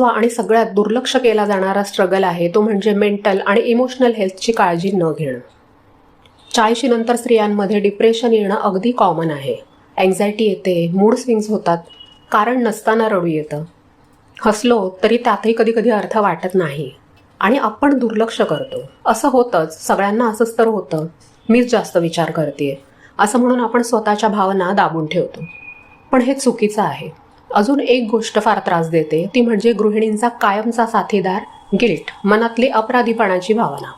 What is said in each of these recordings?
आणि सगळ्यात दुर्लक्ष केला जाणारा स्ट्रगल आहे तो म्हणजे मेंटल आणि इमोशनल हेल्थची काळजी न घेणं. 40 नंतर स्त्रियांमध्ये डिप्रेशन येणं अगदी कॉमन आहे. अँझायटी येते, मूड स्विंग्स होतात, कारण नसताना रडू येतं. हसलो तरी त्यातही कधी कधी अर्थ वाटत नाही आणि आपण दुर्लक्ष करतो. असं होतंच, सगळ्यांना असंच तर होतं, मीच जास्त विचार करते असं म्हणून आपण स्वतःच्या भावना दाबून ठेवतो. पण हे चुकीचं आहे. अजून एक गोष्ट फार त्रास देते, ती म्हणजे गृहिणींचा कायमचा साथीदार गिल्ट, मनातली अपराधीपणाची भावना.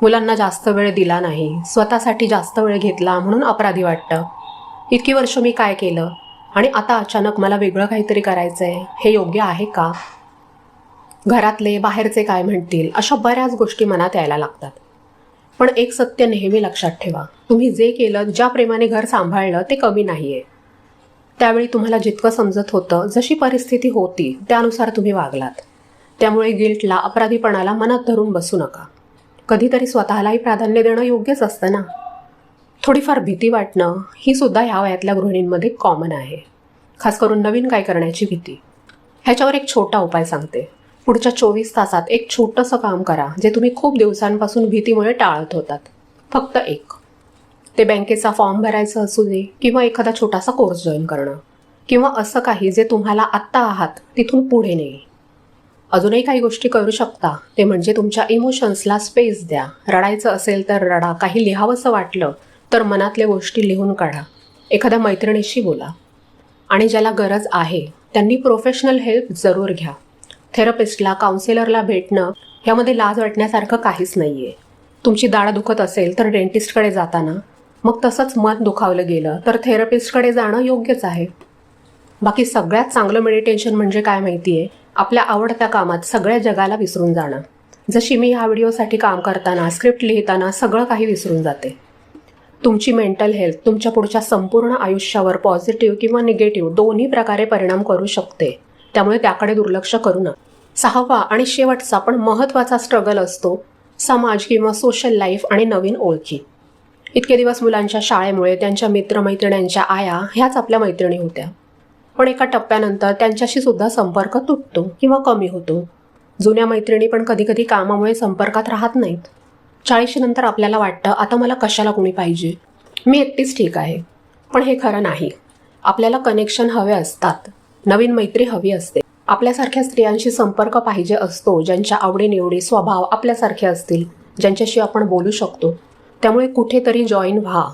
मुलांना जास्त वेळ दिला नाही, स्वतःसाठी जास्त वेळ घेतला म्हणून अपराधी वाटतं. इतकी वर्ष मी काय केलं आणि आता अचानक मला वेगळं काहीतरी करायचंय, हे योग्य आहे का? घरातले बाहेरचे काय म्हणतील, अशा बऱ्याच गोष्टी मनात यायला लागतात. पण एक सत्य नेहमी लक्षात ठेवा, तुम्ही जे केलं, ज्या प्रेमाने घर सांभाळलं ते कमी नाहीये. त्यावेळी तुम्हाला जितकं समजत होतं, जशी परिस्थिती होती त्यानुसार तुम्ही वागलात. त्यामुळे गिल्टला, अपराधीपणाला मनात धरून बसू नका. कधीतरी स्वतःलाही प्राधान्य देणं योग्यच असतं ना. थोडीफार भीती वाटणं ही सुद्धा ह्या वयातल्या गृहिणींमध्ये कॉमन आहे, खास करून नवीन काय करण्याची भीती. ह्याच्यावर एक छोटा उपाय सांगते. पुढच्या 24 तासात एक छोटंसं काम करा जे तुम्ही खूप दिवसांपासून भीतीमुळे टाळत होतात. फक्त एक. ते बँकेचा फॉर्म भरायचं असू दे, किंवा एखादा छोटासा कोर्स जॉईन करणं, किंवा असं काही जे तुम्हाला आत्ता आहात तिथून पुढे नेईल. अजूनही काही गोष्टी करू शकता, ते म्हणजे तुमच्या इमोशन्सला स्पेस द्या. रडायचं असेल तर रडा, काही लिहावंसं वाटलं तर मनातल्या गोष्टी लिहून काढा, एखाद्या मैत्रिणीशी बोला. आणि ज्याला गरज आहे त्यांनी प्रोफेशनल हेल्प जरूर घ्या. थेरपिस्टला, काउन्सिलरला भेटणं ह्यामध्ये लाज वाटण्यासारखं काहीच नाही आहे. तुमची दाढ दुखत असेल तर डेंटिस्टकडे जाताना, मग तसंच मन दुखावलं गेलं तर थेरपिस्टकडे जाणं योग्यच आहे. बाकी सगळ्यात चांगलं मेडिटेशन म्हणजे काय माहिती आहे? आपल्या आवडत्या कामात सगळ्या जगाला विसरून जाणं. जशी मी ह्या व्हिडिओसाठी काम करताना, स्क्रिप्ट लिहिताना सगळं काही विसरून जाते. तुमची मेंटल हेल्थ तुमच्या पुढच्या संपूर्ण आयुष्यावर पॉझिटिव्ह किंवा निगेटिव्ह दोन्ही प्रकारे परिणाम करू शकते. त्यामुळे त्याकडे दुर्लक्ष करू नका. 6वा आणि शेवटचा पण महत्त्वाचा स्ट्रगल असतो समाज किंवा सोशल लाईफ आणि नवीन ओळखी. इतके दिवस मुलांच्या शाळेमुळे त्यांच्या मित्रमैत्रिण्यांच्या आया ह्याच आपल्या मैत्रिणी होत्या. पण एका टप्प्यानंतर त्यांच्याशी सुद्धा संपर्क तुटतो किंवा कमी होतो. जुन्या मैत्रिणी पण कधी कधी कामामुळे संपर्कात राहत नाहीत. 40 नंतर आपल्याला वाटतं, आता मला कशाला कोणी पाहिजे, मी एकटीच ठीक आहे. पण हे खरं नाही. आपल्याला कनेक्शन हवे असतात, नवीन मैत्री हवी असते. आपल्यासारख्या स्त्रियांशी संपर्क पाहिजे असतो, ज्यांच्या आवडीनिवडी, स्वभाव आपल्यासारखे असतील, ज्यांच्याशी आपण बोलू शकतो. त्यामुळे कुठेतरी जॉईन व्हा.